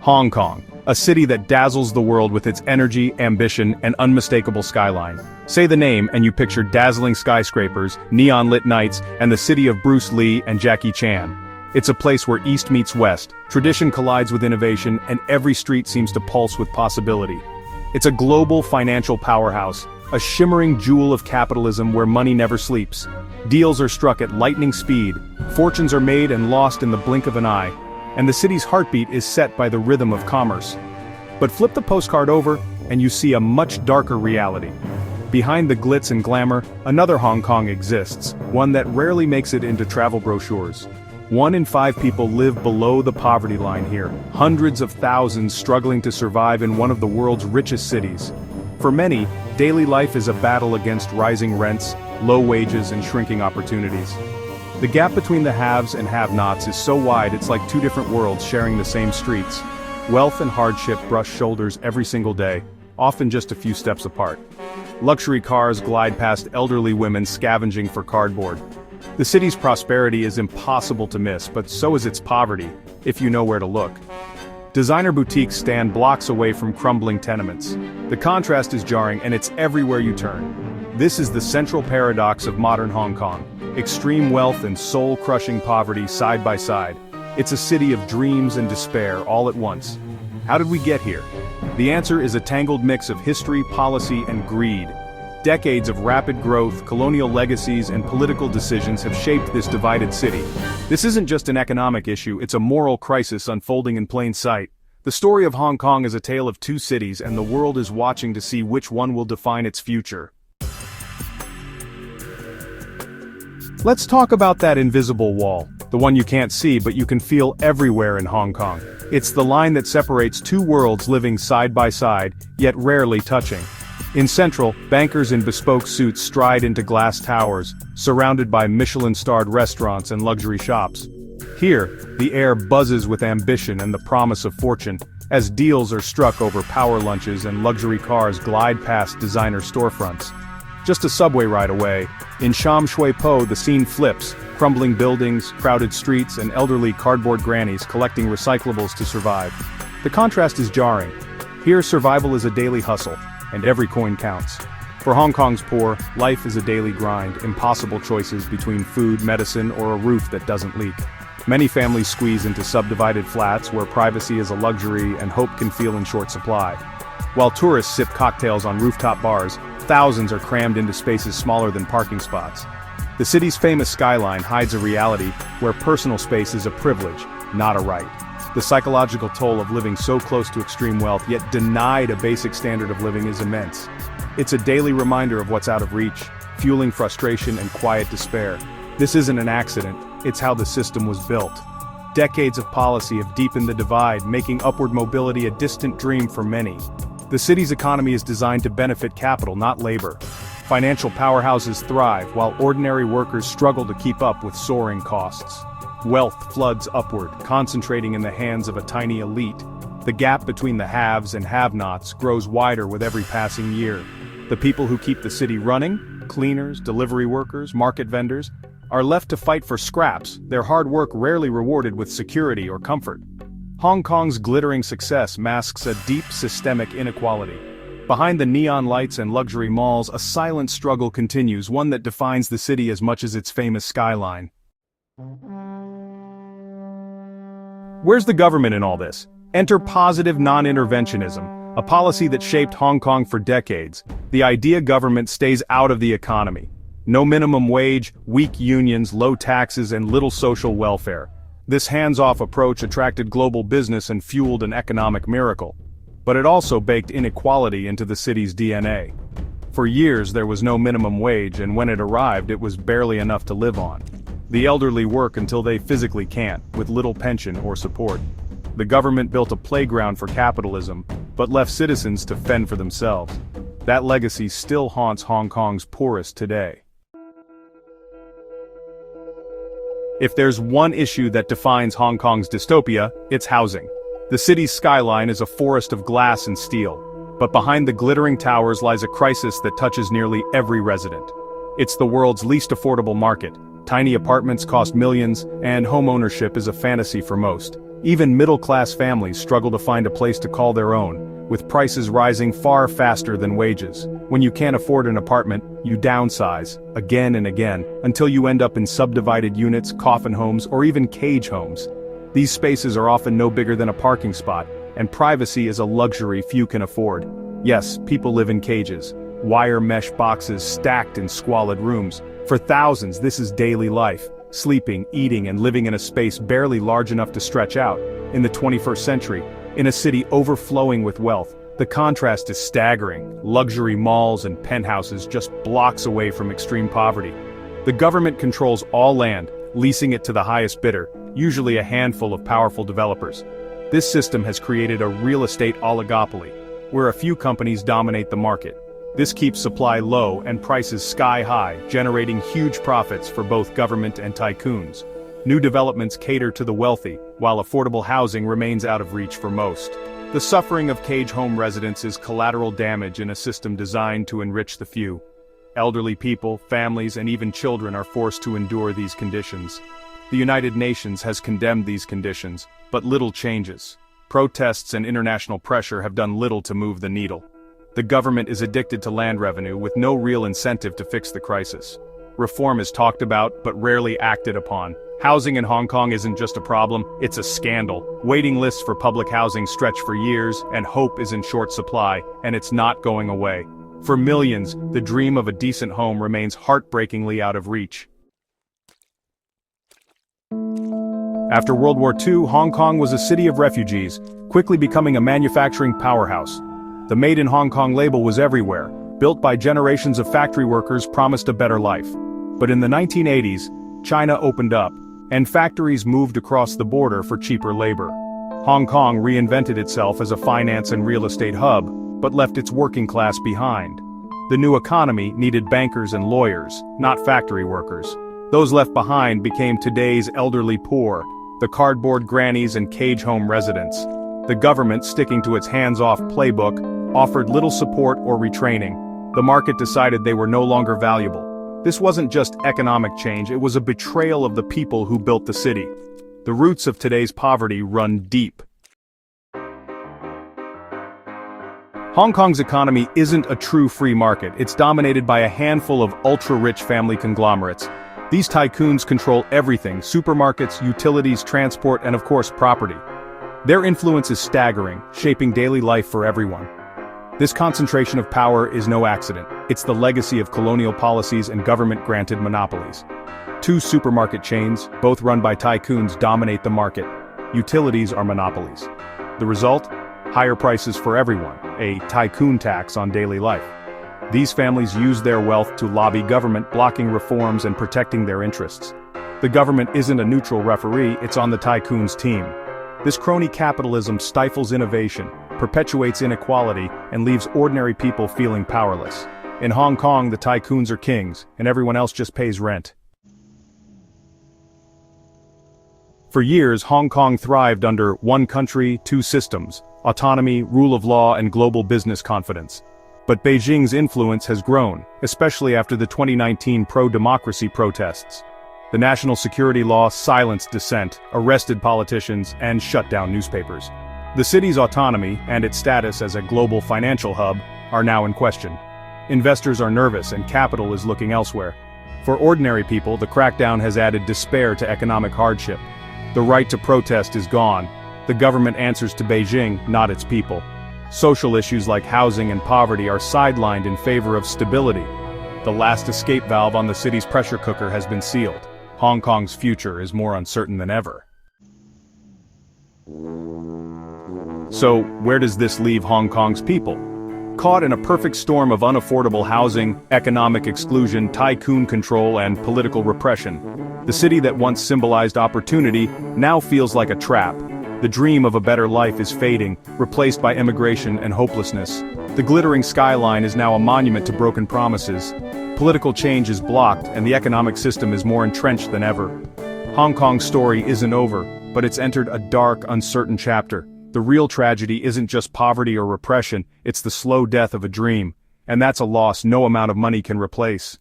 Hong Kong, a city that dazzles the world with its energy, ambition, and unmistakable skyline. Say the name and you picture dazzling skyscrapers, neon-lit nights, and the city of Bruce Lee and Jackie Chan. It's a place where East meets West, tradition collides with innovation, and every street seems to pulse with possibility. It's a global financial powerhouse, a shimmering jewel of capitalism where money never sleeps. Deals are struck at lightning speed, fortunes are made and lost in the blink of an eye, and the city's heartbeat is set by the rhythm of commerce. But flip the postcard over, and you see a much darker reality. Behind the glitz and glamour, another Hong Kong exists, one that rarely makes it into travel brochures. 1 in 5 people live below the poverty line here, hundreds of thousands struggling to survive in one of the world's richest cities. For many, daily life is a battle against rising rents, low wages, and shrinking opportunities. The gap between the haves and have-nots is so wide it's like two different worlds sharing the same streets. Wealth and hardship brush shoulders every single day, often just a few steps apart. Luxury cars glide past elderly women scavenging for cardboard. The city's prosperity is impossible to miss, but so is its poverty, if you know where to look. Designer boutiques stand blocks away from crumbling tenements. The contrast is jarring, and it's everywhere you turn. This is the central paradox of modern Hong Kong. Extreme wealth and soul-crushing poverty side by side. It's a city of dreams and despair all at once. How did we get here? The answer is a tangled mix of history, policy, and greed. Decades of rapid growth, colonial legacies, and political decisions have shaped this divided city. This isn't just an economic issue, it's a moral crisis unfolding in plain sight. The story of Hong Kong is a tale of two cities, and the world is watching to see which one will define its future. Let's talk about that invisible wall, the one you can't see but you can feel everywhere in Hong Kong. It's the line that separates two worlds living side by side, yet rarely touching. In Central, bankers in bespoke suits stride into glass towers, surrounded by Michelin-starred restaurants and luxury shops. Here, the air buzzes with ambition and the promise of fortune, as deals are struck over power lunches and luxury cars glide past designer storefronts. Just a subway ride away, in Sham Shui Po the scene flips, crumbling buildings, crowded streets, and elderly cardboard grannies collecting recyclables to survive. The contrast is jarring. Here survival is a daily hustle, and every coin counts. For Hong Kong's poor, life is a daily grind, impossible choices between food, medicine, or a roof that doesn't leak. Many families squeeze into subdivided flats where privacy is a luxury and hope can feel in short supply. While tourists sip cocktails on rooftop bars, thousands are crammed into spaces smaller than parking spots. The city's famous skyline hides a reality where personal space is a privilege, not a right. The psychological toll of living so close to extreme wealth yet denied a basic standard of living is immense. It's a daily reminder of what's out of reach, fueling frustration and quiet despair. This isn't an accident, it's how the system was built. Decades of policy have deepened the divide, making upward mobility a distant dream for many. The city's economy is designed to benefit capital, not labor. Financial powerhouses thrive, while ordinary workers struggle to keep up with soaring costs. Wealth floods upward, concentrating in the hands of a tiny elite. The gap between the haves and have-nots grows wider with every passing year. The people who keep the city running, cleaners, delivery workers, market vendors, are left to fight for scraps, their hard work rarely rewarded with security or comfort. Hong Kong's glittering success masks a deep systemic inequality. Behind the neon lights and luxury malls, a silent struggle continues, one that defines the city as much as its famous skyline. Where's the government in all this? Enter positive non-interventionism, a policy that shaped Hong Kong for decades. The idea government stays out of the economy. No minimum wage, weak unions, low taxes, and little social welfare. This hands-off approach attracted global business and fueled an economic miracle. But it also baked inequality into the city's DNA. For years there was no minimum wage, and when it arrived it was barely enough to live on. The elderly work until they physically can't, with little pension or support. The government built a playground for capitalism, but left citizens to fend for themselves. That legacy still haunts Hong Kong's poorest today. If there's one issue that defines Hong Kong's dystopia, it's housing. The city's skyline is a forest of glass and steel, but behind the glittering towers lies a crisis that touches nearly every resident. It's the world's least affordable market. Tiny apartments cost millions, and home ownership is a fantasy for most. Even middle-class families struggle to find a place to call their own, with prices rising far faster than wages. When you can't afford an apartment, you downsize, again and again, until you end up in subdivided units, coffin homes, or even cage homes. These spaces are often no bigger than a parking spot, and privacy is a luxury few can afford. Yes, people live in cages, wire mesh boxes stacked in squalid rooms. For thousands, this is daily life, sleeping, eating, and living in a space barely large enough to stretch out. In the 21st century, in a city overflowing with wealth, the contrast is staggering. Luxury malls and penthouses just blocks away from extreme poverty. The government controls all land, leasing it to the highest bidder, usually a handful of powerful developers. This system has created a real estate oligopoly, where a few companies dominate the market. This keeps supply low and prices sky high, generating huge profits for both government and tycoons. New developments cater to the wealthy, while affordable housing remains out of reach for most. The suffering of cage home residents is collateral damage in a system designed to enrich the few. Elderly people, families, and even children are forced to endure these conditions. The United Nations has condemned these conditions, but little changes. Protests and international pressure have done little to move the needle. The government is addicted to land revenue with no real incentive to fix the crisis. Reform is talked about, but rarely acted upon. Housing in Hong Kong isn't just a problem, it's a scandal. Waiting lists for public housing stretch for years, and hope is in short supply, and it's not going away. For millions, the dream of a decent home remains heartbreakingly out of reach. After World War II, Hong Kong was a city of refugees, quickly becoming a manufacturing powerhouse. The Made in Hong Kong label was everywhere, built by generations of factory workers promised a better life. But in the 1980s, China opened up, and factories moved across the border for cheaper labor. Hong Kong reinvented itself as a finance and real estate hub, but left its working class behind. The new economy needed bankers and lawyers, not factory workers. Those left behind became today's elderly poor, the cardboard grannies and cage home residents. The government, sticking to its hands-off playbook, offered little support or retraining. The market decided they were no longer valuable. This wasn't just economic change, it was a betrayal of the people who built the city. The roots of today's poverty run deep. Hong Kong's economy isn't a true free market, it's dominated by a handful of ultra-rich family conglomerates. These tycoons control everything: supermarkets, utilities, transport, and of course property. Their influence is staggering, shaping daily life for everyone. This concentration of power is no accident. It's the legacy of colonial policies and government-granted monopolies. Two supermarket chains, both run by tycoons, dominate the market. Utilities are monopolies. The result? Higher prices for everyone, a tycoon tax on daily life. These families use their wealth to lobby government, blocking reforms and protecting their interests. The government isn't a neutral referee, it's on the tycoons' team. This crony capitalism stifles innovation, perpetuates inequality, and leaves ordinary people feeling powerless. In Hong Kong, the tycoons are kings, and everyone else just pays rent. For years, Hong Kong thrived under one country, two systems, autonomy, rule of law, and global business confidence. But Beijing's influence has grown, especially after the 2019 pro-democracy protests. The national security law silenced dissent, arrested politicians, and shut down newspapers. The city's autonomy, and its status as a global financial hub, are now in question. Investors are nervous and capital is looking elsewhere. For ordinary people, the crackdown has added despair to economic hardship. The right to protest is gone. The government answers to Beijing, not its people. Social issues like housing and poverty are sidelined in favor of stability. The last escape valve on the city's pressure cooker has been sealed. Hong Kong's future is more uncertain than ever. So, where does this leave Hong Kong's people? Caught in a perfect storm of unaffordable housing, economic exclusion, tycoon control, and political repression. The city that once symbolized opportunity now feels like a trap. The dream of a better life is fading, replaced by immigration and hopelessness. The glittering skyline is now a monument to broken promises. Political change is blocked, and the economic system is more entrenched than ever. Hong Kong's story isn't over, but it's entered a dark, uncertain chapter. The real tragedy isn't just poverty or repression, it's the slow death of a dream. And that's a loss no amount of money can replace.